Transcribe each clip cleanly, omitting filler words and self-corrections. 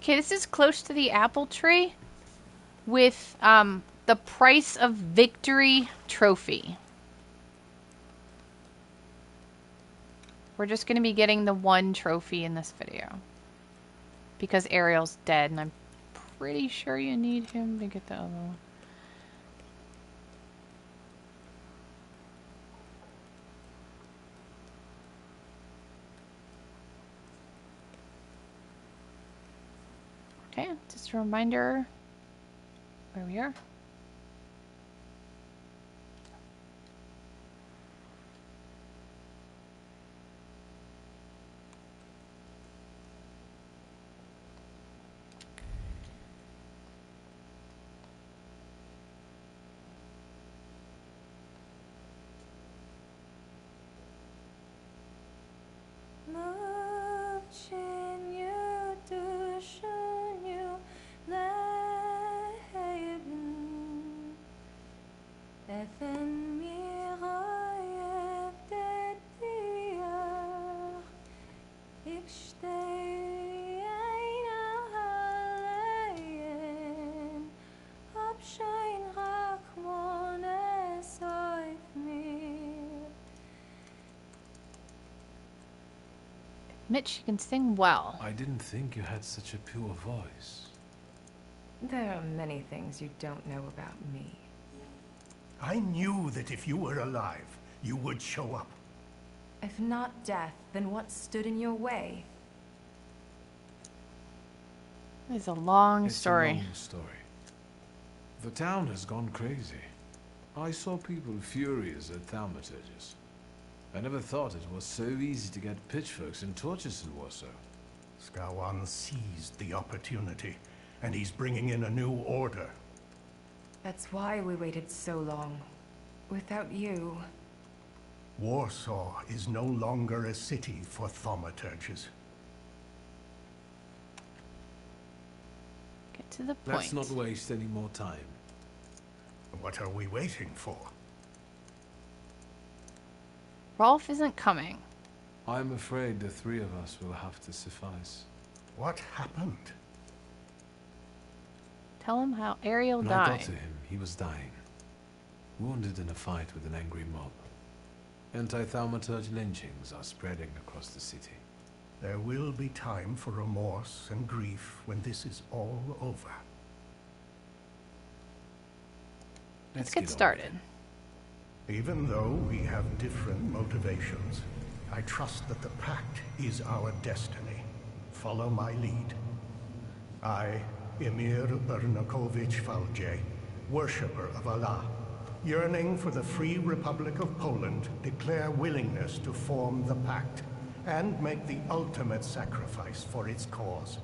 Okay, this is close to the apple tree with the price of victory trophy. We're just going to be getting the one trophy in this video. Because Ariel's dead, and I'm pretty sure you need him to get the other one. Okay, just a reminder where we are. Mitch, you can sing well. I didn't think you had such a pure voice. There are many things you don't know about me. I knew that if you were alive, you would show up. If not death, then what stood in your way? It's a long It's story. a long story. The town has gone crazy. I saw people furious at Thaumaturges. I never thought it was so easy to get pitchforks and torches in Warsaw. Skawan seized the opportunity, and he's bringing in a new order. That's why we waited so long. Without you... Warsaw is no longer a city for Thaumaturges. Get to the point. Let's not waste any more time. What are we waiting for? Rolf isn't coming. I'm afraid the three of us will have to suffice. What happened? Tell him how Ariel When died. I got to him, he was dying. Wounded in a fight with an angry mob. Anti-Thaumaturge lynchings are spreading across the city. There will be time for remorse and grief when this is all over. Let's get started. Even though we have different motivations, I trust that the Pact is our destiny. Follow my lead. I, Emir Bernakovich Falje, worshipper of Allah, yearning for the free Republic of Poland, declare willingness to form the Pact and make the ultimate sacrifice for its cause.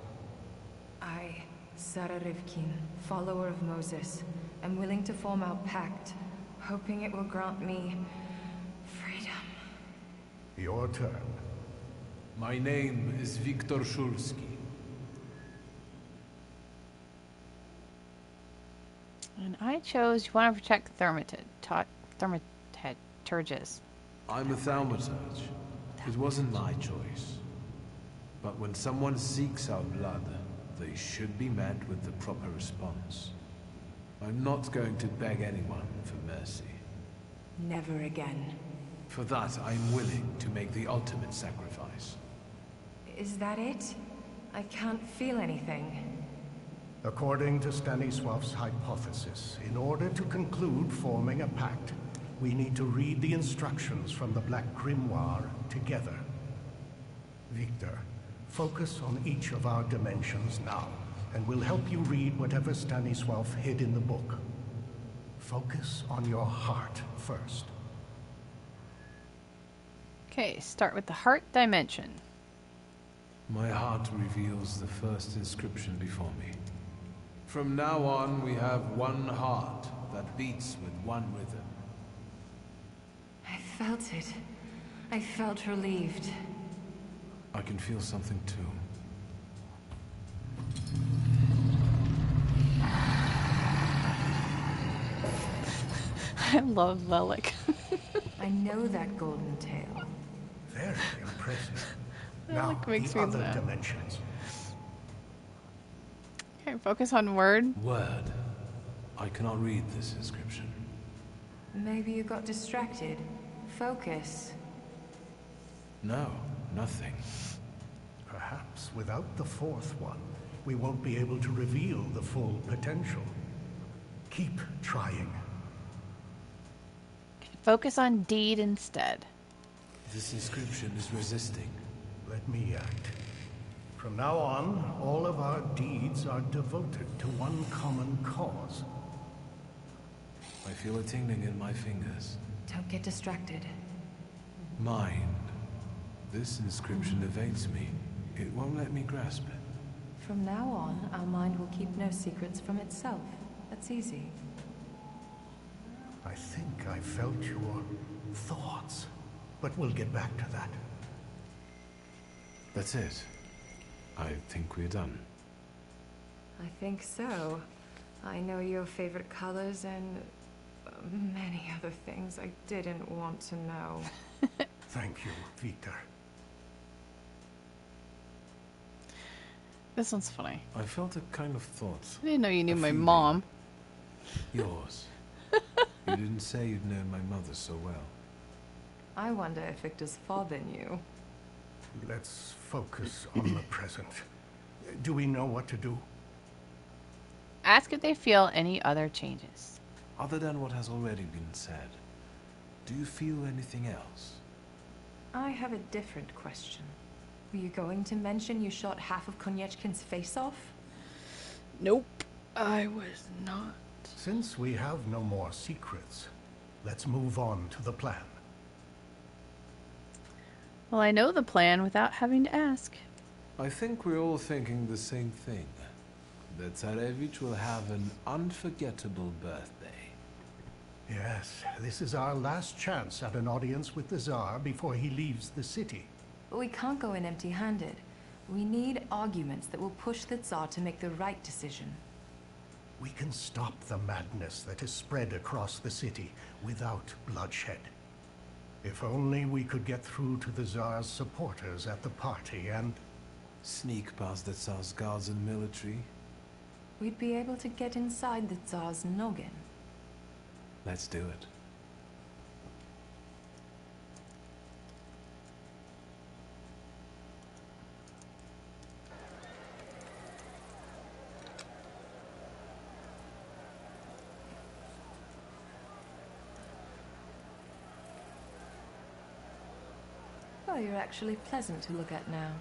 I, Sarah Rivkin, follower of Moses, am willing to form our pact, hoping it will grant me freedom. Your turn. My name is Viktor Szulski. And I chose you want to protect Thaumaturges. I'm a Thaumaturge. It wasn't my choice. But when someone seeks our blood, they should be met with the proper response. I'm not going to beg anyone for mercy. Never again. For that, I'm willing to make the ultimate sacrifice. Is that it? I can't feel anything. According to Stanisław's hypothesis, in order to conclude forming a pact, we need to read the instructions from the Black Grimoire together. Victor, focus on each of our dimensions now, and we'll help you read whatever Stanisław hid in the book. Focus on your heart first. Okay, start with the heart dimension. My heart reveals the first inscription before me. From now on, we have one heart that beats with one rhythm. I felt it. I felt relieved. I can feel something too. I love Velik. I know that golden tail. Very impressive. That Now, like makes the me other laugh. dimensions. Okay, focus on word. Word. I cannot read this inscription. Maybe you got distracted. Focus. No, nothing. Perhaps without the fourth one, we won't be able to reveal the full potential. Keep trying. Focus on deed instead. This inscription is resisting. Let me act. From now on, all of our deeds are devoted to one common cause. I feel a tingling in my fingers. Don't get distracted. Mind. This inscription evades me. It won't let me grasp it. From now on, our mind will keep no secrets from itself. That's easy. I think I felt your thoughts, but we'll get back to that. That's it. I think we're done. I think so. I know your favorite colors and many other things I didn't want to know. Thank you, Victor. This one's funny. I felt a kind of thought. I didn't know you knew A my feeling. mom. Yours. You didn't say you'd known my mother so well. I wonder if Victor's father knew. Let's focus on the present. Do we know what to do? Ask if they feel any other changes. Other than what has already been said, do you feel anything else? I have a different question. Were you going to mention you shot half of Konieczkin's face off? Nope, I was not. Since we have no more secrets, let's move on to the plan. Well, I know the plan without having to ask. I think we're all thinking the same thing. That Tsarevich will have an unforgettable birthday. Yes, this is our last chance at an audience with the Tsar before he leaves the city. But we can't go in empty-handed. We need arguments that will push the Tsar to make the right decision. We can stop the madness that is spread across the city without bloodshed. If only we could get through to the Tsar's supporters at the party and... Sneak past the Tsar's guards and military. We'd be able to get inside the Tsar's noggin. Let's do it. Well, you're actually pleasant to look at now.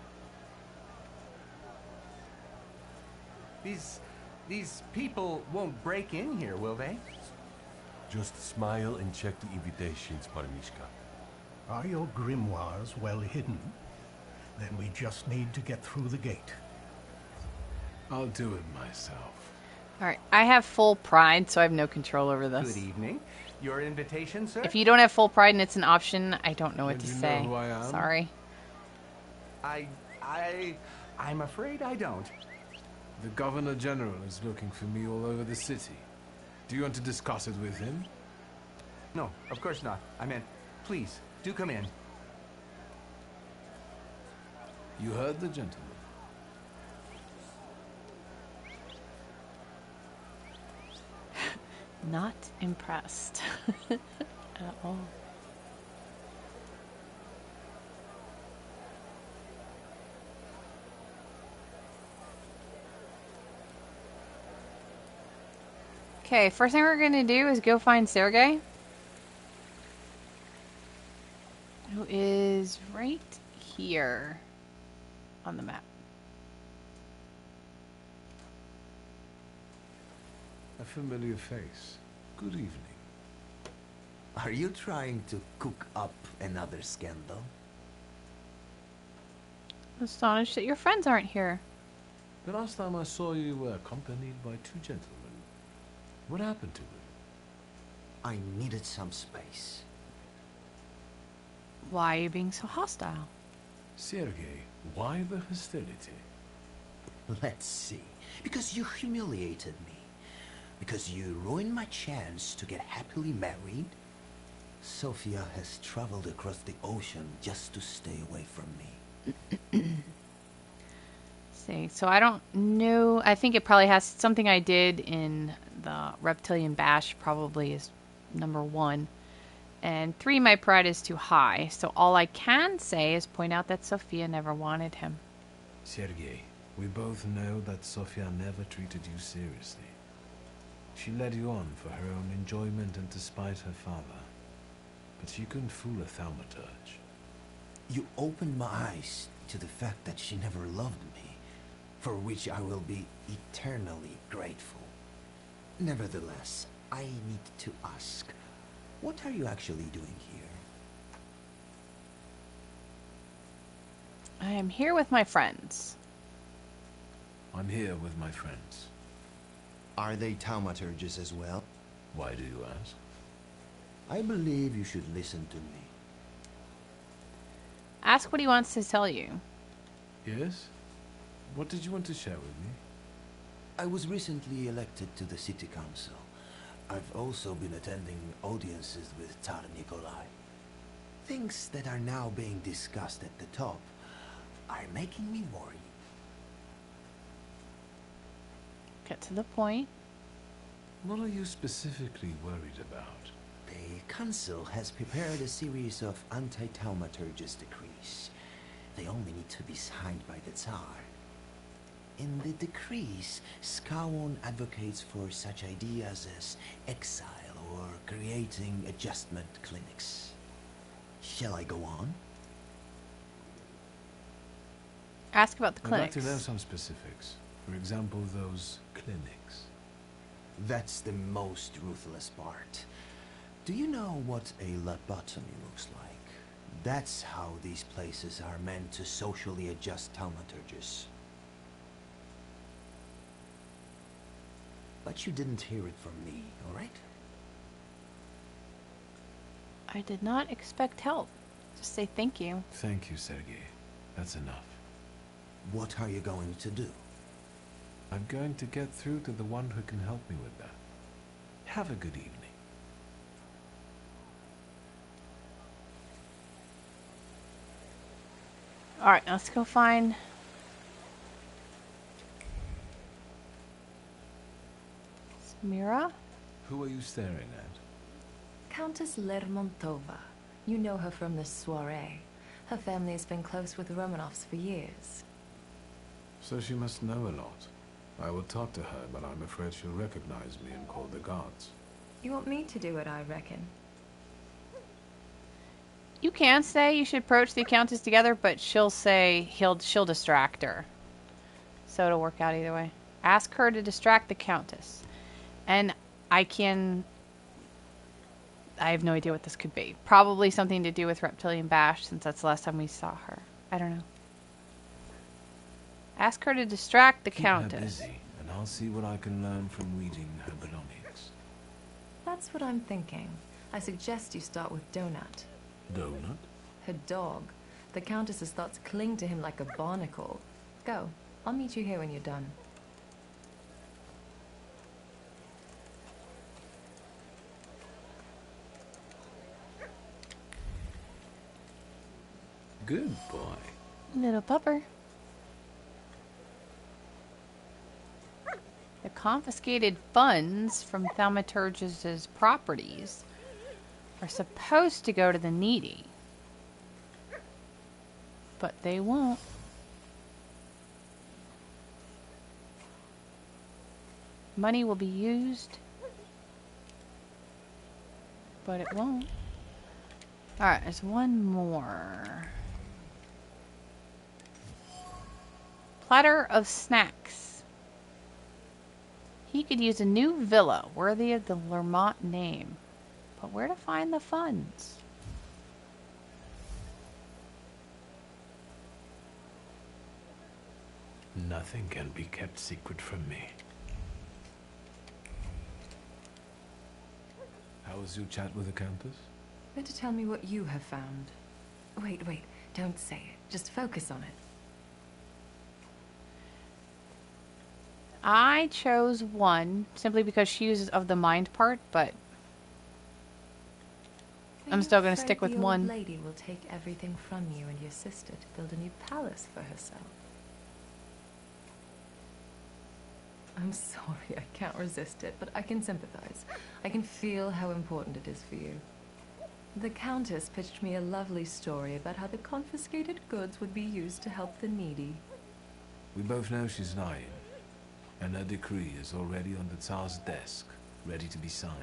These people won't break in here, will they? Just smile and check the invitations, Parmishka. Are your grimoires well hidden? Then we just need to get through the gate. I'll do it myself. Alright, I have full pride, so I have no control over this. Good evening. Your invitation, sir? If you don't have full pride and it's an option, I don't know what And to you know say. who I am? Sorry. I'm afraid I don't. The Governor General is looking for me all over the city. Do you want to discuss it with him? No, of course not. I meant, please, do come in. You heard the gentleman. Not impressed. At all. Okay, first thing we're gonna do is go find Sergei, who is right here on the map. A familiar face. Good evening. Are you trying to cook up another scandal? Astonished that your friends aren't here. The last time I saw you were accompanied by two gentlemen. What happened to them? I needed some space. Why are you being so hostile? Sergei, why the hostility? Let's see. Because you humiliated me. Because you ruined my chance to get happily married. Sophia has traveled across the ocean just to stay away from me. see. So I don't know. I think it probably has something I did in the Reptilian Bash probably is number 1. And 3, my pride is too high. So all I can say is point out that Sophia never wanted him. Sergei, we both know that Sofia never treated you seriously. She led you on for her own enjoyment and to spite her father. But she couldn't fool a Thaumaturge. You opened my eyes to the fact that she never loved me, for which I will be eternally grateful. Nevertheless, I need to ask, what are you actually doing here? I am here with my friends. I'm here with my friends. Are they Thaumaturges as well? Why do you ask? I believe you should listen to me. Ask what he wants to tell you. Yes? What did you want to share with me? I was recently elected to the city council. I've also been attending audiences with Tsar Nikolai. Things that are now being discussed at the top are making me worried. Get to the point. What are you specifically worried about? The council has prepared a series of anti-Thaumaturges decrees. They only need to be signed by the Tsar. In the decrees, Skawon advocates for such ideas as exile or creating adjustment clinics. Shall I go on? Ask about the I'd like clinics. to know some specifics. For example, those clinics. That's the most ruthless part. Do you know what a lobotomy looks like? That's how these places are meant to socially adjust Thaumaturges. But you didn't hear it from me, alright? I did not expect help. Just say thank you. Thank you, Sergei. That's enough. What are you going to do? I'm going to get through to the one who can help me with that. Have a good evening. Alright, let's go find... Mira? Who are you staring at? Countess Lermontova. You know her from the soiree. Her family has been close with the Romanovs for years. So she must know a lot. I will talk to her, but I'm afraid she'll recognize me and call the guards. You want me to do it, I reckon. You can say you should approach the Countess together, but she'll say she'll distract her. So it'll work out either way. Ask her to distract the Countess. And I have no idea what this could be. Probably something to do with Reptilian Bash, since that's the last time we saw her. I don't know. Ask her to distract the Keep Countess. her busy, and I'll see what I can learn from reading her belongings. That's what I'm thinking. I suggest you start with Donut. Donut? Her dog. The Countess's thoughts cling to him like a barnacle. Go. I'll meet you here when you're done. Good boy. Little pupper. The confiscated funds from Thaumaturge's properties are supposed to go to the needy. But they won't. Money will be used, but it won't. Alright, there's one more. Platter of snacks. He could use a new villa worthy of the Lermont name. But where to find the funds? Nothing can be kept secret from me. How was your chat with the Countess? Better tell me what you have found. Wait, don't say it. Just focus on it. I chose one simply because she uses of the mind part, but I'm still going to stick with the old one. lady will take everything from you and your sister to build a new palace for herself. I'm sorry, I can't resist it, but I can sympathize. I can feel how important it is for you. The Countess pitched me a lovely story about how the confiscated goods would be used to help the needy. We both know she's lying, and her decree is already on the Tsar's desk, ready to be signed.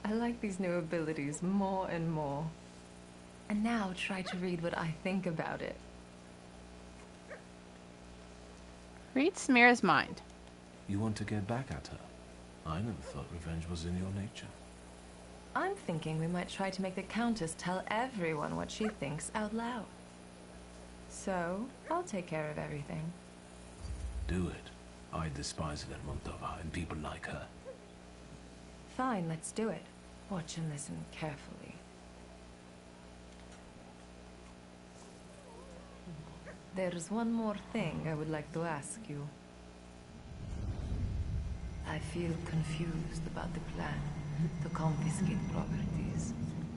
I like these new abilities more and more. And now try to read what I think about it. Read Smear's mind. You want to get back at her? I never thought revenge was in your nature. I'm thinking we might try to make the Countess tell everyone what she thinks out loud. So, I'll take care of everything. Do it. I despise Lermontova and people like her. Fine, let's do it. Watch and listen carefully. There's one more thing I would like to ask you. I feel confused about the plan to confiscate properties.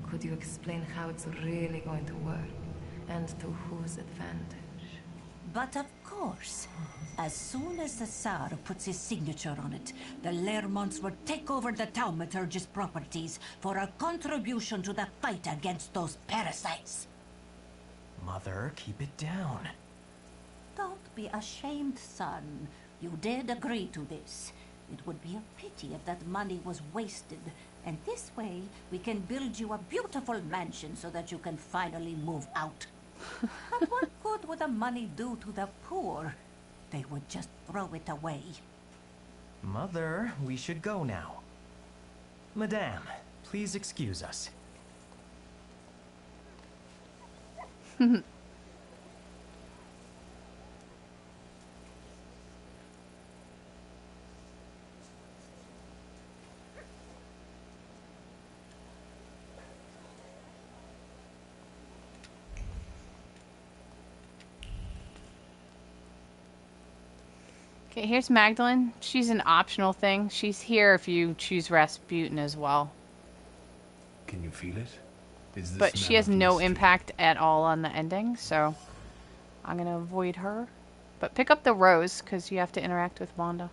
Could you explain how it's really going to work, and to whose advantage? But of course. As soon as the Tsar puts his signature on it, the Lermonts will take over the Thaumaturge's properties for a contribution to the fight against those parasites. Mother, keep it down. Don't be ashamed, son. You did agree to this. It would be a pity if that money was wasted. And this way, we can build you a beautiful mansion so that you can finally move out. But what good would the money do to the poor? They would just throw it away. Mother, we should go now. Madame, please excuse us. Okay, here's Magdalene. She's an optional thing. She's here if you choose Rasputin as well. Can you feel it? Is this But she has no impact at all on the ending, so I'm going to avoid her. But pick up the rose, because you have to interact with Wanda.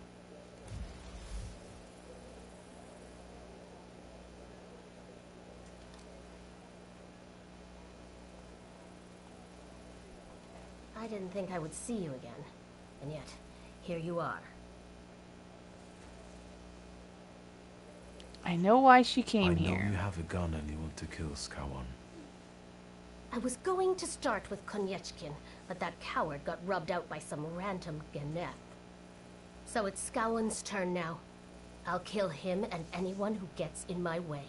I didn't think I would see you again. And yet, here you are. I know why she came here. I know here. you have a gun and you want to kill Skawan. I was going to start with Koniechkin, but that coward got rubbed out by some random Geneth. So it's Skawan's turn now. I'll kill him and anyone who gets in my way.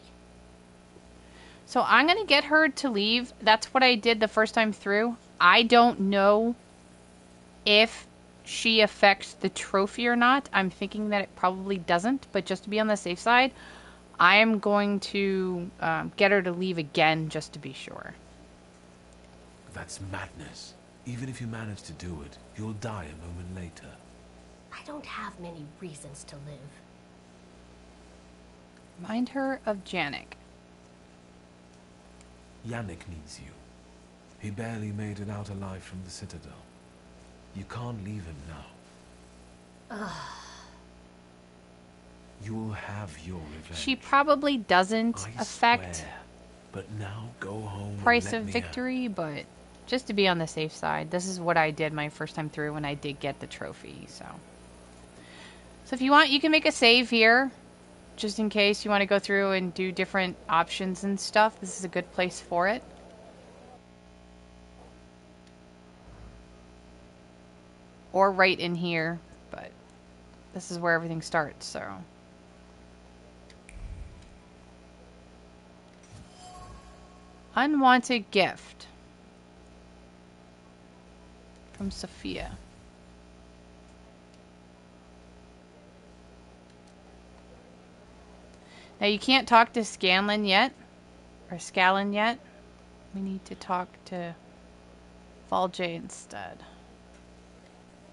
So I'm going to get her to leave. That's what I did the first time through. I don't know if she affects the trophy or not. I'm thinking that it probably doesn't, but just to be on the safe side, I am going to get her to leave again just to be sure. That's madness. Even if you manage to do it, you'll die a moment later. I don't have many reasons to live. Remind her of Janik. Yannick needs you. He barely made it out alive from the Citadel. You can't leave him now. You'll have your revenge. She probably doesn't I affect swear. But now go home. price and of let me victory, but just to be on the safe side, this is what I did my first time through when I did get the trophy. So if you want, you can make a save here, just in case you want to go through and do different options and stuff. This is a good place for it. Or right in here, but this is where everything starts, so. Unwanted gift from Sophia. Now you can't talk to Scanlan yet, or Scallon yet. We need to talk to Valje instead.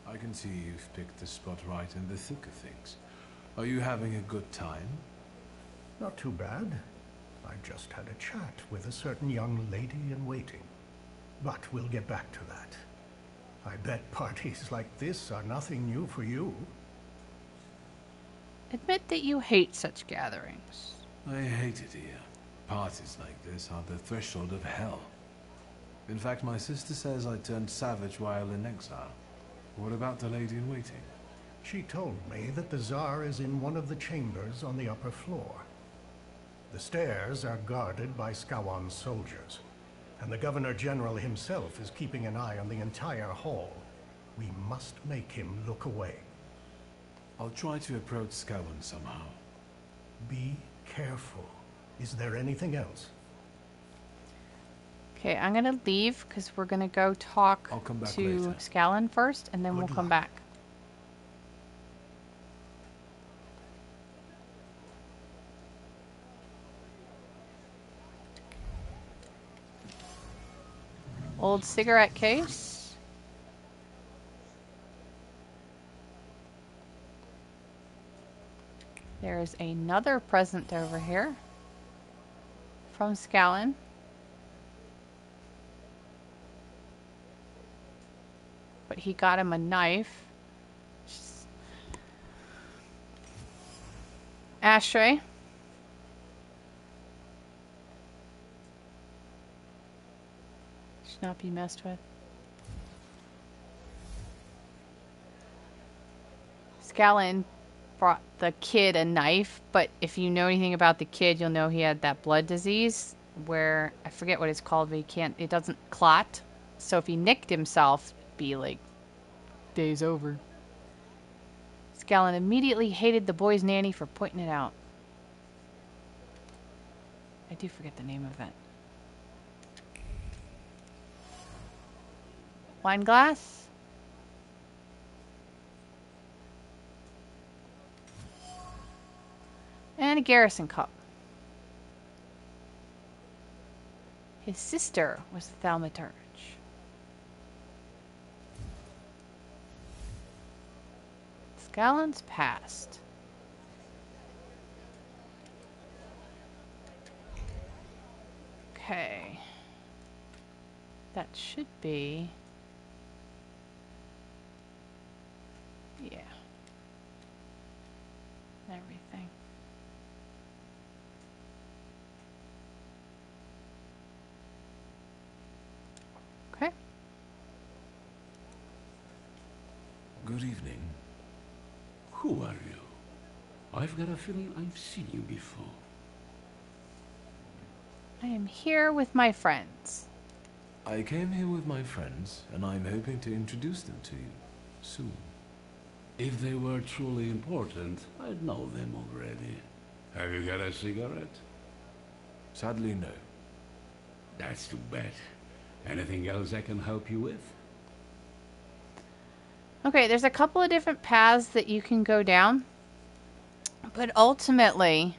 I can see you've picked the spot right in the thick of things. Are you having a good time? Not too bad. I just had a chat with a certain young lady in waiting. But we'll get back to that. I bet parties like this are nothing new for you. Admit that you hate such gatherings. I hate it here. Parties like this are the threshold of hell. In fact, my sister says I turned savage while in exile. What about the lady in waiting? She told me that the Tsar is in one of the chambers on the upper floor. The stairs are guarded by Skawan's soldiers, and the Governor General himself is keeping an eye on the entire hall. We must make him look away. I'll try to approach Skawan somehow. Be careful. Is there anything else? Okay, I'm gonna leave because we're gonna go talk I'll come back to later. Scallon first, and then we'll come back. Old cigarette case. There's another present over here from Scallon. But he got him a knife. Ashtray. Should not be messed with. Scallon brought the kid a knife, but if you know anything about the kid, you'll know he had that blood disease where, I forget what it's called, but it doesn't clot. So if he nicked himself, it'd be like, day's over. Scallon immediately hated the boy's nanny for pointing it out. I do forget the name of it. Wine glass. And a garrison cup. His sister was the Thaumaturge. Scallon's past. Okay. That should be... yeah. Everything. Okay. Good evening. Who are you? I've got a feeling I've seen you before. I am here with my friends. I came here with my friends, and I'm hoping to introduce them to you soon. If they were truly important, I'd know them already. Have you got a cigarette? Sadly, no. That's too bad. Anything else I can help you with? Okay, there's a couple of different paths that you can go down. But ultimately...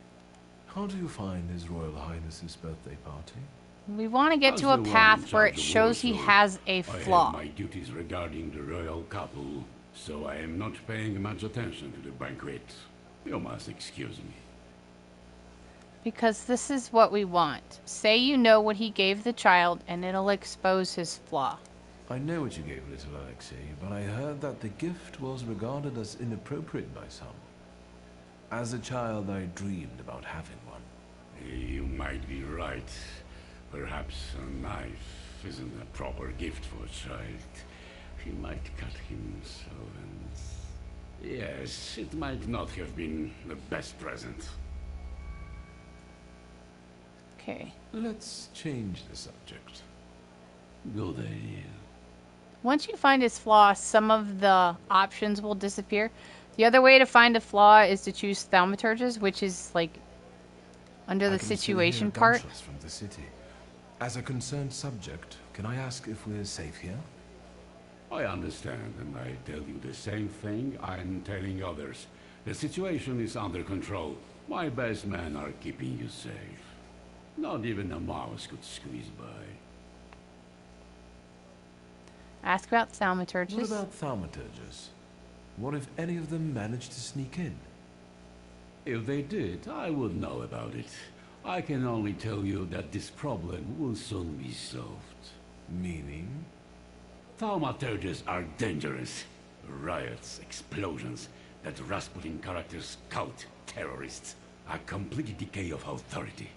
how do you find His Royal Highness's birthday party? we want to get As to a the one path in where it charge of shows he Warsaw, has a I flaw. have my duties regarding the royal couple, so I am not paying much attention to the banquet. You must excuse me. Because this is what we want. Say you know what he gave the child, and it'll expose his flaw. I know what you gave little Alexei, but I heard that the gift was regarded as inappropriate by some. As a child, I dreamed about having one. You might be right. Perhaps a knife isn't a proper gift for a child. He might cut himself and... yes, it might not have been the best present. Okay. Let's change the subject. Good idea. Once you find his flaw, some of the options will disappear. The other way to find a flaw is to choose Thaumaturges, which is like under the situation part. From the city. As a concerned subject, can I ask if we're safe here? I understand, and I tell you the same thing I'm telling others. The situation is under control. My best men are keeping you safe. Not even a mouse could squeeze by. Ask about Thaumaturges. What about Thaumaturges? What if any of them managed to sneak in? If they did, I would know about it. I can only tell you that this problem will soon be solved. Meaning? Thaumaturges are dangerous. Riots, explosions. That Rasputin character's cult terrorists are complete decay of authority.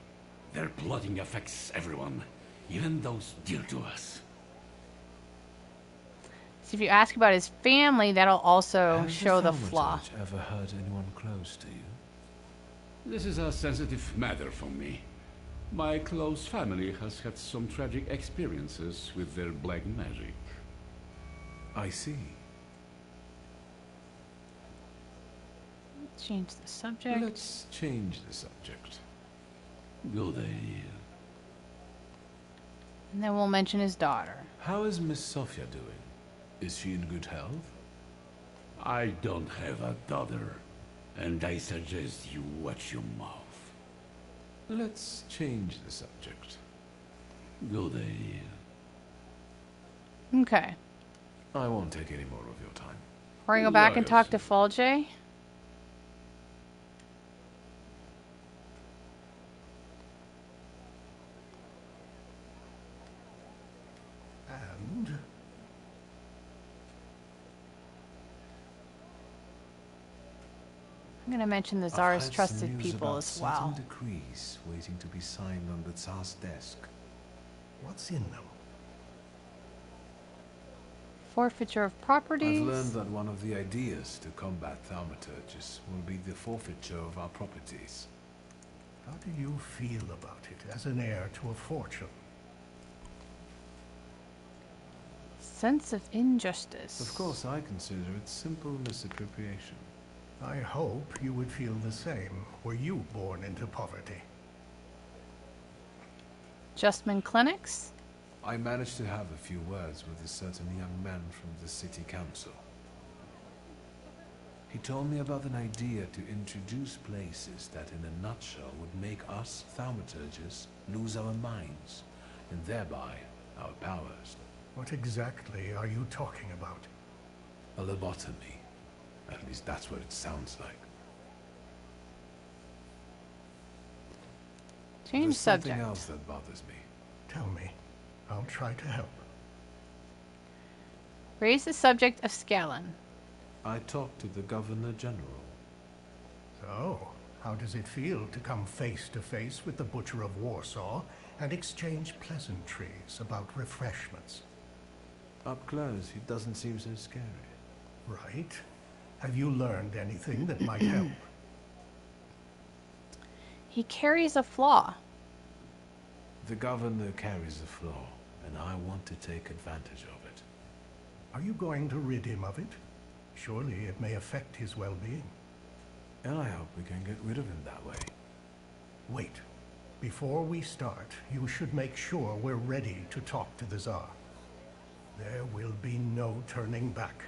Their plotting affects everyone, even those dear to us. So if you ask about his family, that'll also Has show the Thaumaturge flaw. ever hurt anyone close to you? This is a sensitive matter for me. My close family has had some tragic experiences with their black magic. I see. Change the subject. Let's change the subject. Good idea. And then we'll mention his daughter. How is Miss Sophia doing? Is she in good health? I don't have a daughter, and I suggest you watch your mouth. Let's change the subject. Good idea. Okay. I won't take any more of your time. We're gonna go back and talk to Fulge. And I'm gonna mention the Tsar's trusted people as well. Certain decrees waiting to be signed on the Tsar's desk. what's in them? Forfeiture of properties. I've learned that one of the ideas to combat Thaumaturges will be the forfeiture of our properties. How do you feel about it as an heir to a fortune? Sense of injustice. Of course, I consider it simple misappropriation. I hope you would feel the same were you born into poverty. Adjustment clinics. I managed to have a few words with a certain young man from the city council. He told me about an idea to introduce places that in a nutshell would make us Thaumaturges lose our minds, and thereby our powers. What exactly are you talking about? A lobotomy. At least that's what it sounds like. Change There's subject. something else that bothers me. Tell me. I'll try to help. Raise the subject of Scallon. I talked to the Governor General. So, how does it feel to come face to face with the Butcher of Warsaw and exchange pleasantries about refreshments? Up close, he doesn't seem so scary. Right. Have you learned anything that might help? He carries a flaw. The Governor carries a flaw, and I want to take advantage of it. Are you going to rid him of it? Surely it may affect his well-being. And I hope we can get rid of him that way. Wait. Before we start, you should make sure we're ready to talk to the Tsar. There will be no turning back.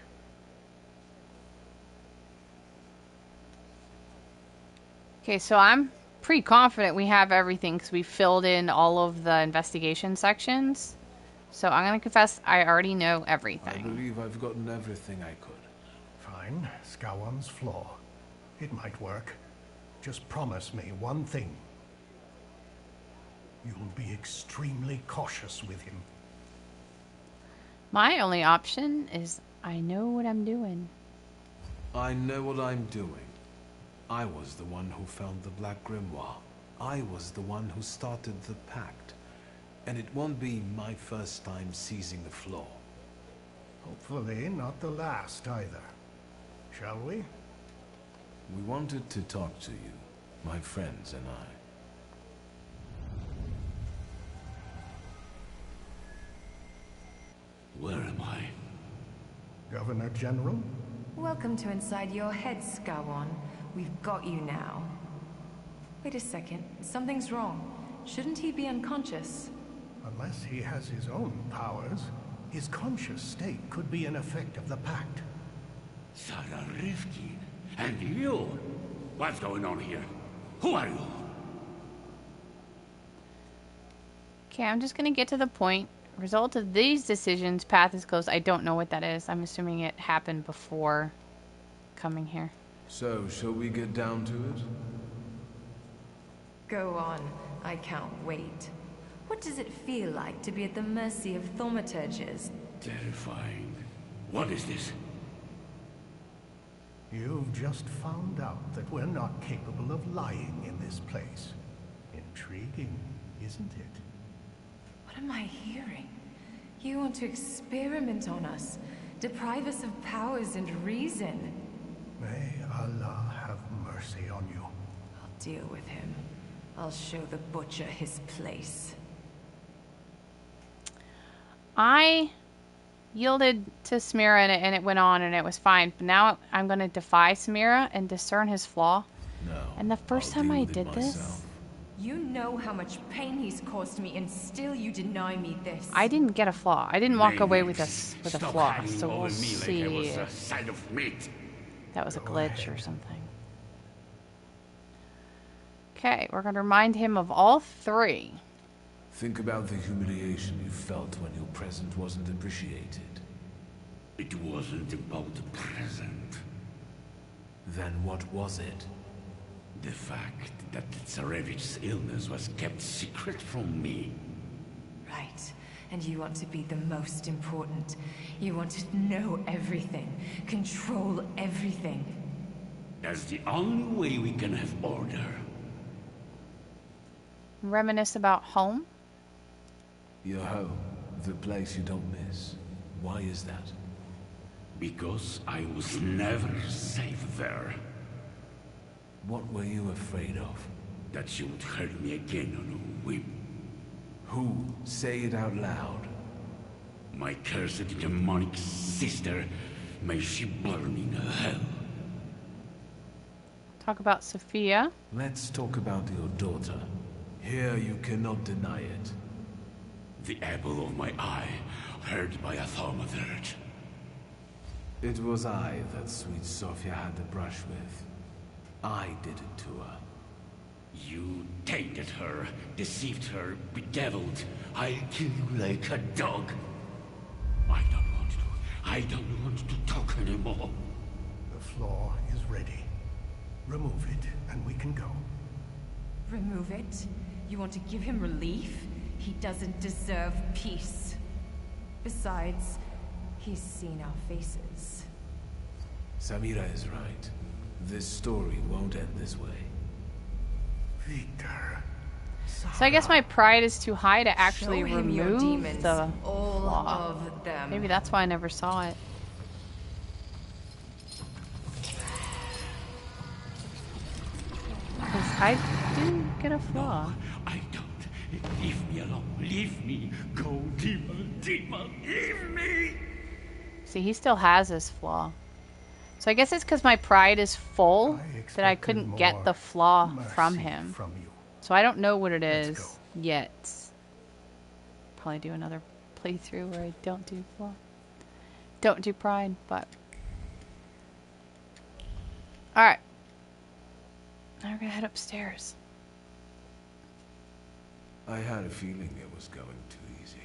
Okay, so I'm pretty confident we have everything because we filled in all of the investigation sections. So I'm going to confess I already know I everything. believe I've gotten everything I could. Fine. Scowon's flaw. It might work. Just promise me one thing. You'll be extremely cautious with him. My only option is I know what I'm doing. I know what I'm doing. I was the one who found the Black Grimoire. I was the one who started the pact. And it won't be my first time seizing the floor. Hopefully not the last either. Shall we? We wanted to talk to you, my friends and I. Where am I? Governor General? Welcome to inside your head, Scowon. We've got you now. Wait a second. Something's wrong. Shouldn't he be unconscious? Unless he has his own powers, his conscious state could be an effect of the pact. Sarah Rifkin. And you? What's going on here? Who are you? Okay, I'm just going to get to the point. Result of these decisions, path is closed. I don't know what that is. I'm assuming it happened before coming here. So, shall we get down to it? Go on. I can't wait. What does it feel like to be at the mercy of Thaumaturges? Terrifying. What is this? You've just found out that we're not capable of lying in this place. Intriguing, isn't it? What am I hearing? You want to experiment on us, deprive us of powers and reason. May Allah have mercy on you. I'll deal with him. I'll show the butcher his place. I yielded to Samira and it went on and it was fine. But now I'm going to defy Samira and discern his flaw. No. And the first time I did this, You know how much pain he's caused me, and still you deny me this. I didn't get a flaw. I didn't walk away with a flaw. So we'll Like see I was if a side of meat. that was a glitch or something. Okay, we're going to remind him of all three. Think about the humiliation you felt when your present wasn't appreciated. It wasn't about the present. Then what was it? The fact that Tsarevich's illness was kept secret from me. Right. And you want to be the most important. You want to know everything, control everything. That's the only way we can have order. Reminisce about home. Your home, the place you don't miss. Why is that? Because I was never safe there. What were you afraid of? That she would hurt me again on a whim. Who? Say it out loud. My cursed demonic sister, may she burn in hell. Talk about Sophia. Let's talk about your daughter. Here you cannot deny it. The apple of my eye, hurt by a Thaumaturge. It was I that sweet Sophia had to brush with. I did it to her. You tainted her, deceived her, bedeviled. I'll kill you like a dog. I don't want to talk anymore. The flaw is ready. Remove it, and we can go. Remove it? You want to give him relief? He doesn't deserve peace. Besides, he's seen our faces. Samira is right. This story won't end this way. Victor. So I guess my pride is too high to actually Show him your remove demons, the all flaw. of them. Maybe that's why I never saw it. Because I didn't get a flaw. No, I don't. Leave me alone. Leave me. Go, demon, demon. Leave me. See, he still has his flaw. So I guess it's because my pride is full that I couldn't get the flaw from him. So I don't know what it is yet. Probably do another playthrough where I don't do flaw. Don't do pride, but... Alright. Now we're gonna head upstairs. I had a feeling it was going too easy.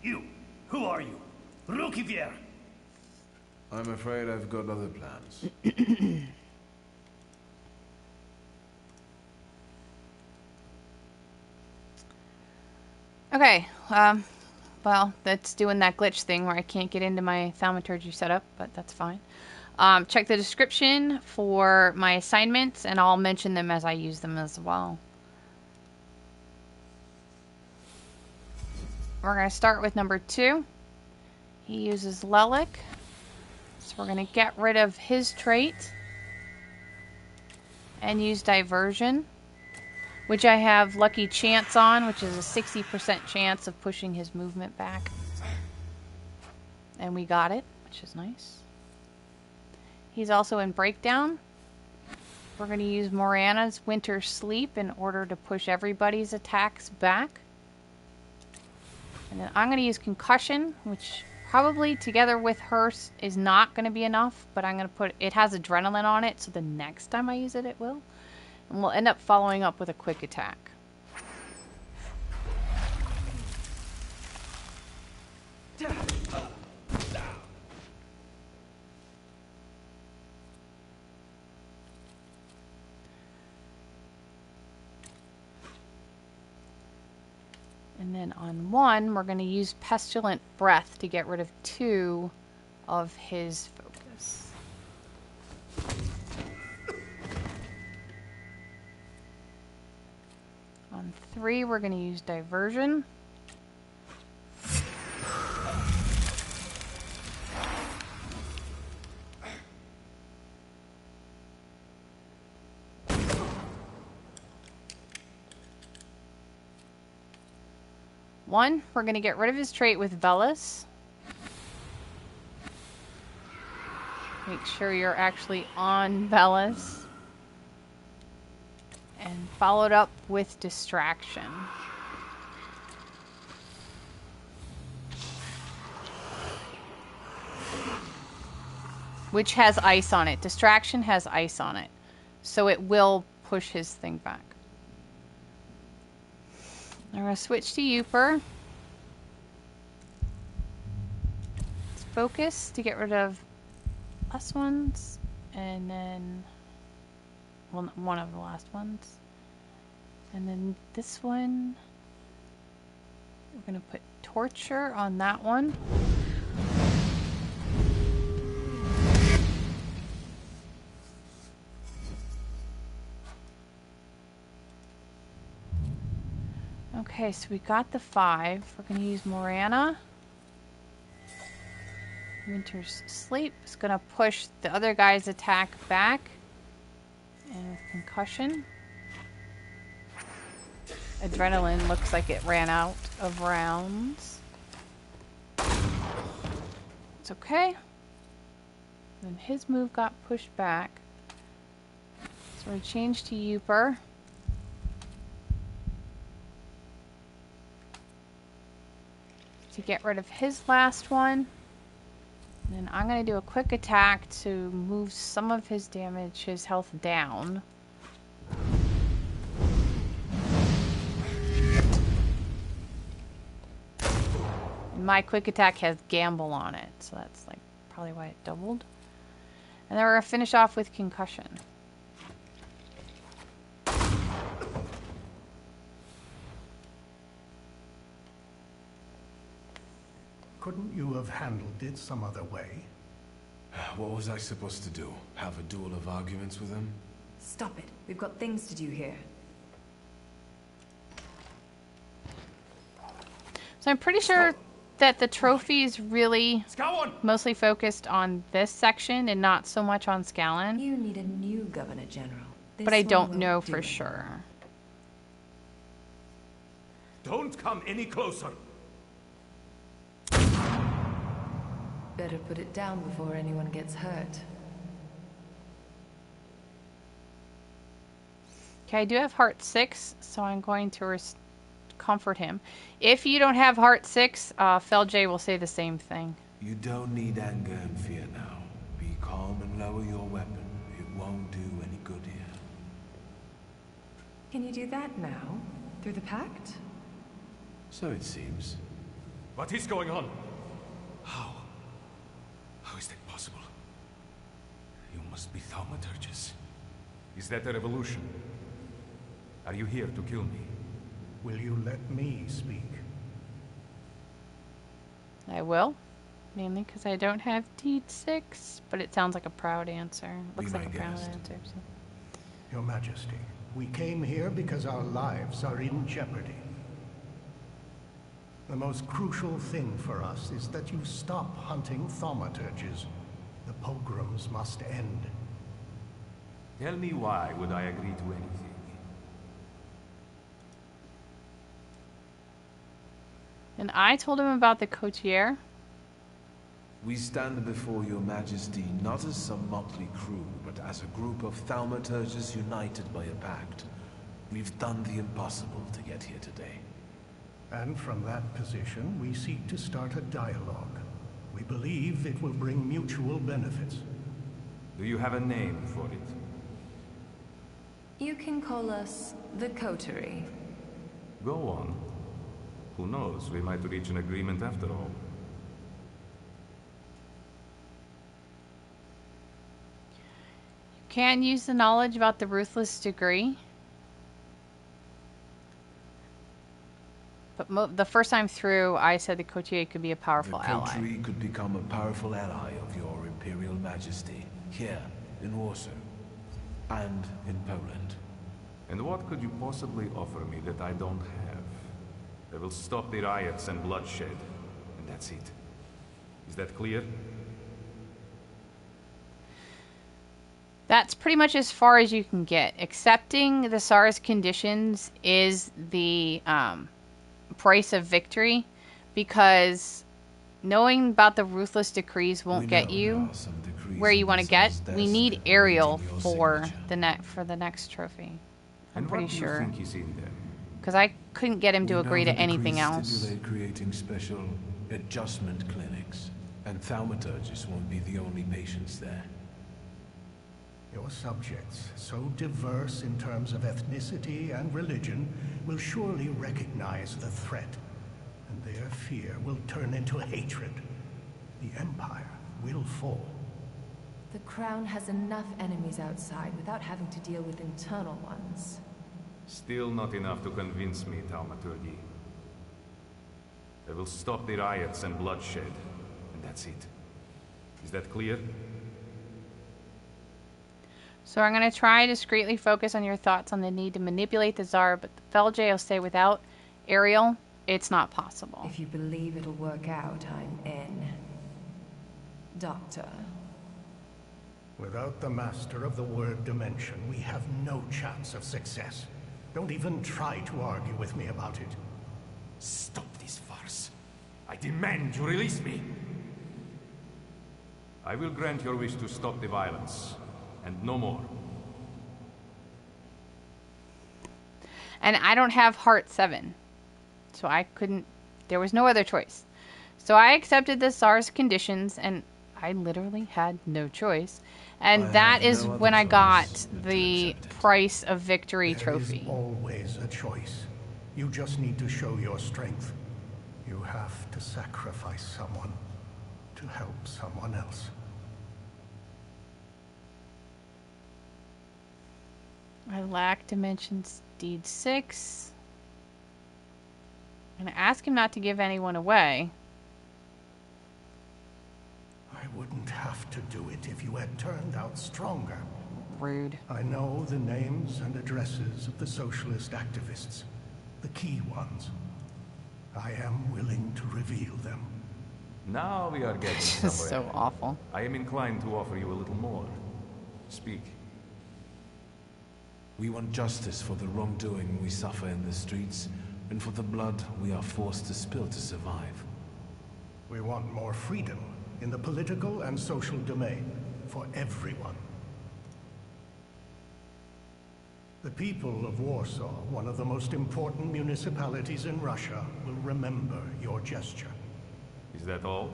You! Who are you? Rukivier! I'm afraid I've got other plans. Okay, well, that's doing that glitch thing where I can't get into my Thaumaturge setup, but that's fine. Check the description for my assignments, and I'll mention them as I use them as well. We're going to start with number 2. He uses Lelik, so we're going to get rid of his trait and use Diversion, which I have Lucky Chance on, which is a 60% chance of pushing his movement back. And we got it, which is nice. He's also in Breakdown. We're going to use Morana's Winter Sleep in order to push everybody's attacks back. And then I'm going to use Concussion, which probably together with hers is not going to be enough, but I'm going to put, it has Adrenaline on it, so the next time I use it, it will. And we'll end up following up with a Quick Attack. And then on 1, we're going to use Pestilent Breath to get rid of 2 of his, On 3, we're going to use Diversion. One, we're going to get rid of his trait with Velas. Make sure you're actually on Velas. And followed up with Distraction. Which has ice on it. Distraction has ice on it. So it will push his thing back. I'm going to switch to Uper. Let's focus to get rid of last ones. And then... well, one of the last ones. And then this one. We're going to put Torture on that one. Okay, so we got the 5. We're going to use Morana. Winter's Sleep is going to push the other guy's attack back. And with Concussion. Adrenaline looks like it ran out of rounds. It's okay. Then his move got pushed back. So we change to Uper. To get rid of his last one. And then I'm going to do a quick attack to move some of his damage, his health down. And my quick attack has Gamble on it, so that's like probably why it doubled. And then we're going to finish off with Concussion. Couldn't you have handled it some other way? What was I supposed to do? Have a duel of arguments with him? Stop it. We've got things to do here. So I'm pretty sure that the trophy is really mostly focused on this section and not so much on Scallon. You need a new Governor General. But I don't know for sure. Don't come any closer. Better put it down before anyone gets hurt. Okay, I do have Heart 6, so I'm going to comfort him. If you don't have Heart 6, Fel-J will say the same thing. You don't need anger and fear now. Be calm and lower your weapon. It won't do any good here. Can you do that now? Through the pact? So it seems. What is going on? How? How is that possible? You must be Thaumaturges. Is that a revolution? Are you here to kill me? Will you let me speak? I will. Mainly because I don't have Deed 6, but it sounds like a proud answer. Looks like a proud answer. So. Your Majesty, we came here because our lives are in jeopardy. The most crucial thing for us is that you stop hunting Thaumaturges. The pogroms must end. Tell me why would I agree to anything? And I told him about the Cotier. We stand before your Majesty not as some motley crew, but as a group of Thaumaturges united by a pact. We've done the impossible to get here today. And from that position, we seek to start a dialogue. We believe it will bring mutual benefits. Do you have a name for it? You can call us the Coterie. Go on. Who knows, we might reach an agreement after all. You can use the knowledge about the Ruthless Degree. But the first time through, I said the Cotier could be a powerful ally. The Coterie could become a powerful ally of your Imperial Majesty, here in Warsaw, and in Poland. And what could you possibly offer me that I don't have? I will stop the riots and bloodshed, and that's it. Is that clear? That's pretty much as far as you can get. Accepting the Tsar's conditions is the price of victory, because knowing about the ruthless decrees won't get you where you want to get. We need Ariel for the next trophy. I'm And pretty what do you sure. think is in there? Because I couldn't get him to agree to anything decrees else. stipulate creating special adjustment clinics, and Thaumaturges won't be the only patients there. Your subjects, so diverse in terms of ethnicity and religion, will surely recognize the threat, and their fear will turn into hatred. The Empire will fall. The Crown has enough enemies outside without having to deal with internal ones. Still not enough to convince me, Thaumaturge. I will stop the riots and bloodshed, and that's it. Is that clear? So I'm going to try discreetly focus on your thoughts on the need to manipulate the Tsar, but the Felge will say without Ariel, it's not possible. If you believe it'll work out, I'm in. Doctor. Without the master of the word dimension, we have no chance of success. Don't even try to argue with me about it. Stop this farce. I demand you release me. I will grant your wish to stop the violence, and no more. And I don't have Heart 7. So I couldn't... There was no other choice. So I accepted the Tsar's conditions, and I literally had no choice. And that is when I got the Price of Victory trophy. There is always a choice. You just need to show your strength. You have to sacrifice someone to help someone else. I lack Dimensions Deed 6. I'm going to ask him not to give anyone away. I wouldn't have to do it if you had turned out stronger. Rude. I know the names and addresses of the socialist activists, the key ones. I am willing to reveal them. Now we are getting This somewhere. is so awful. I am inclined to offer you a little more. Speak. We want justice for the wrongdoing we suffer in the streets, and for the blood we are forced to spill to survive. We want more freedom in the political and social domain for everyone. The people of Warsaw, one of the most important municipalities in Russia, will remember your gesture. Is that all?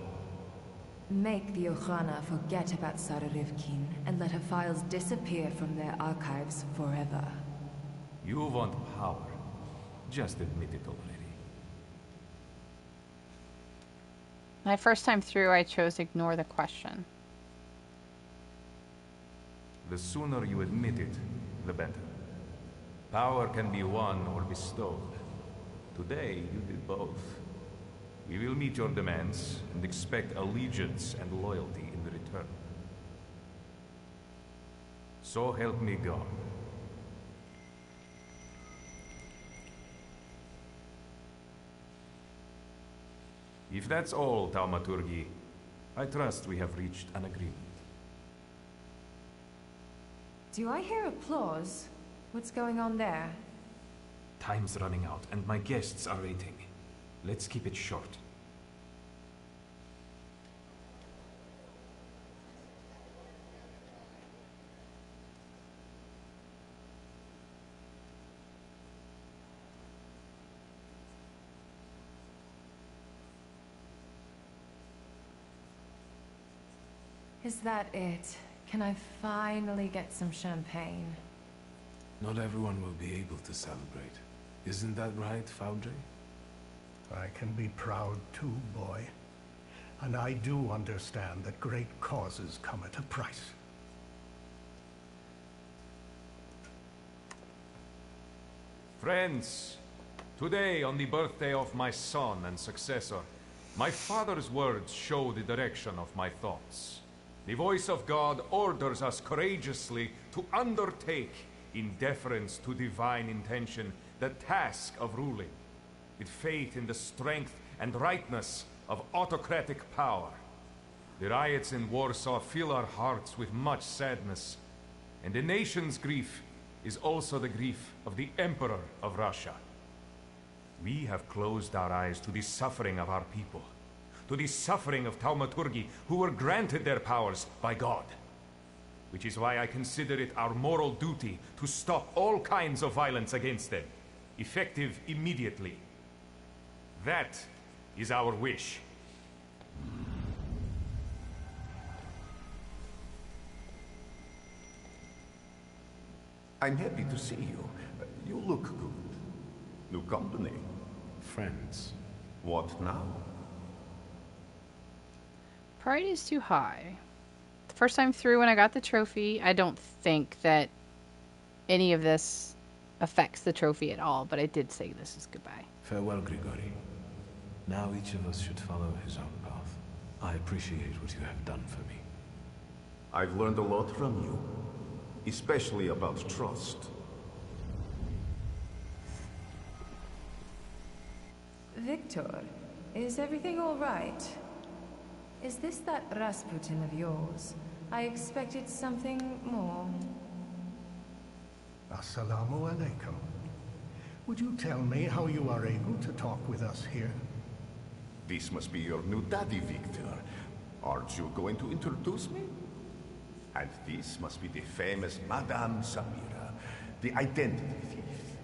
Make the Okhrana forget about Tsarevkin and let her files disappear from their archives forever. You want power. Just admit it already. My first time through, I chose ignore the question. The sooner you admit it, the better. Power can be won or bestowed. Today, you did both. We will meet your demands and expect allegiance and loyalty in return. So help me God. If that's all, Thaumaturge, I trust we have reached an agreement. Do I hear applause? What's going on there? Time's running out, and my guests are waiting. Let's keep it short. Is that it? Can I finally get some champagne? Not everyone will be able to celebrate. Isn't that right, Faudre? I can be proud too, boy. And I do understand that great causes come at a price. Friends, today on the birthday of my son and successor, my father's words show the direction of my thoughts. The voice of God orders us courageously to undertake in deference to divine intention, the task of ruling, with faith in the strength and rightness of autocratic power. The riots in Warsaw fill our hearts with much sadness, and the nation's grief is also the grief of the Emperor of Russia. We have closed our eyes to the suffering of our people, to the suffering of Thaumaturge, who were granted their powers by God. Which is why I consider it our moral duty to stop all kinds of violence against them, effective immediately. That is our wish. I'm happy to see you. You look good. New company. Friends. What now? Pride is too high. The first time through when I got the trophy, I don't think that any of this affects the trophy at all, but I did say this is goodbye. Farewell, Grigori. Now each of us should follow his own path. I appreciate what you have done for me. I've learned a lot from you, especially about trust. Victor, is everything all right? Is this that Rasputin of yours? I expected something more. Assalamu alaikum. Would you tell me how you are able to talk with us here? This must be your new daddy, Victor. Aren't you going to introduce me? And this must be the famous Madame Samira, the identity thief.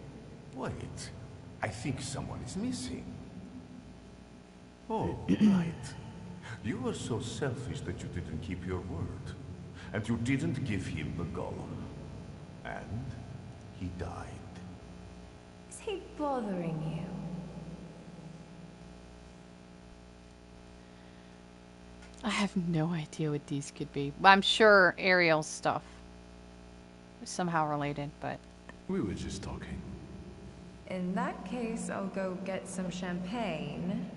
Wait, I think someone is missing. Oh, right. You were so selfish that you didn't keep your word. And you didn't give him the golem. And he died. Is he bothering you? I have no idea what these could be. I'm sure Ariel's stuff is somehow related, but... We were just talking. In that case, I'll go get some champagne.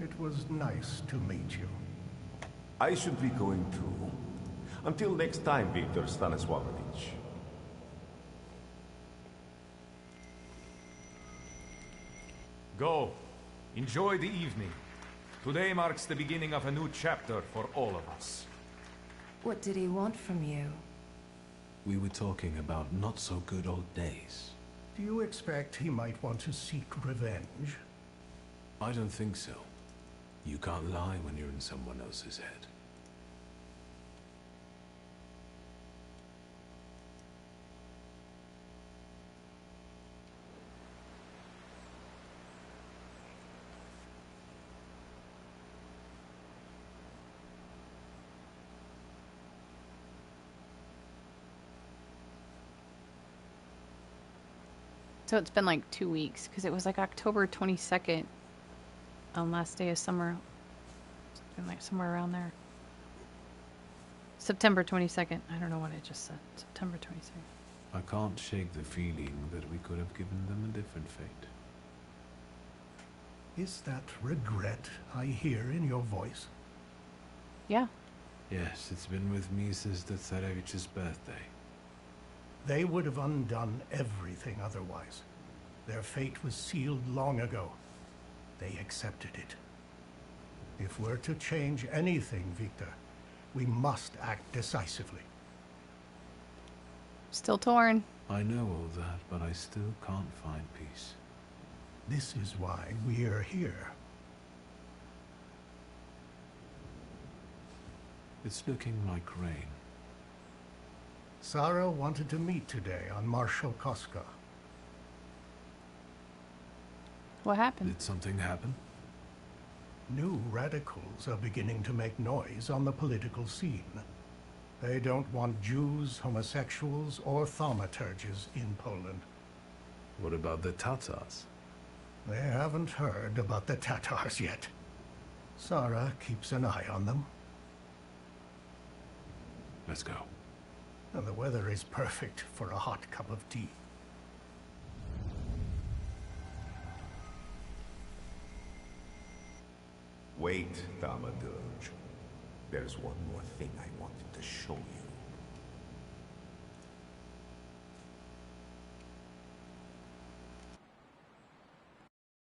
It was nice to meet you. I should be going too. Until next time, Victor Stanislavovich. Go. Enjoy the evening. Today marks the beginning of a new chapter for all of us. What did he want from you? We were talking about not so good old days. Do you expect he might want to seek revenge? I don't think so. You can't lie when you're in someone else's head. So it's been like 2 weeks, because it was like October 22nd on last day of summer. It's been like somewhere around there. September 22nd. I don't know what I just said. September 22nd. I can't shake the feeling that we could have given them a different fate. Is that regret I hear in your voice? Yeah. Yes, it's been with me since the Tsarevich's birthday. They would have undone everything otherwise. Their fate was sealed long ago. They accepted it. If we're to change anything, Victor, we must act decisively. Still torn. I know all that, but I still can't find peace. This is why we're here. It's looking like rain. Sarah wanted to meet today on Marshal Koska. What happened? Did something happen? New radicals are beginning to make noise on the political scene. They don't want Jews, homosexuals, or thaumaturges in Poland. What about the Tatars? They haven't heard about the Tatars yet. Sarah keeps an eye on them. Let's go. And the weather is perfect for a hot cup of tea. Wait, Thaumaturge. There's one more thing I wanted to show you.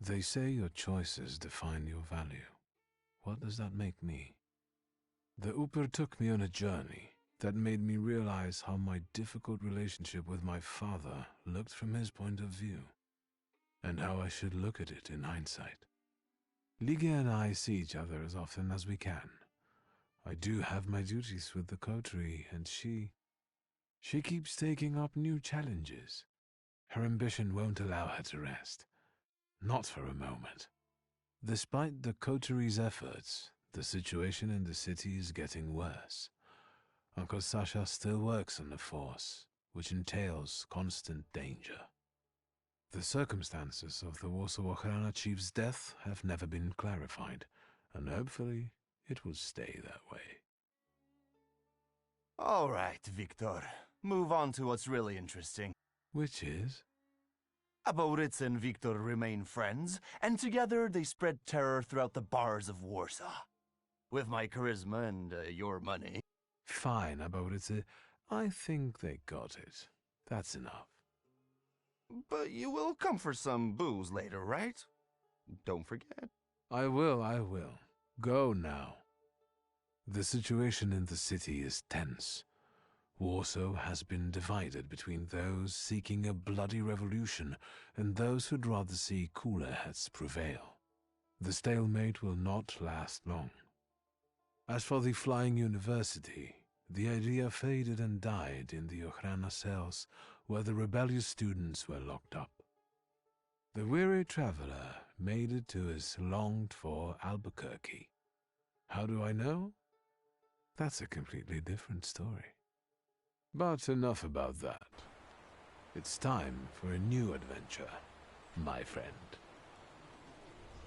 They say your choices define your value. What does that make me? The Uper took me on a journey that made me realize how my difficult relationship with my father looked from his point of view, and how I should look at it in hindsight. Ligia and I see each other as often as we can. I do have my duties with the coterie, and she keeps taking up new challenges. Her ambition won't allow her to rest. Not for a moment. Despite the coterie's efforts, the situation in the city is getting worse. Uncle Sasha still works on the force, which entails constant danger. The circumstances of the Warsaw Ochrana chief's death have never been clarified, and hopefully it will stay that way. All right, Victor. Move on to what's really interesting. Which is? Aboritz and Victor remain friends, and together they spread terror throughout the bars of Warsaw. With my charisma and your money. Fine, Aboritz. I think they got it. That's enough. But you will come for some booze later, right? Don't forget. I will. Go now. The situation in the city is tense. Warsaw has been divided between those seeking a bloody revolution and those who'd rather see cooler heads prevail. The stalemate will not last long. As for the Flying University, the idea faded and died in the Ochrana cells where the rebellious students were locked up. The weary traveler made it to his longed-for Albuquerque. How do I know? That's a completely different story. But enough about that. It's time for a new adventure, my friend.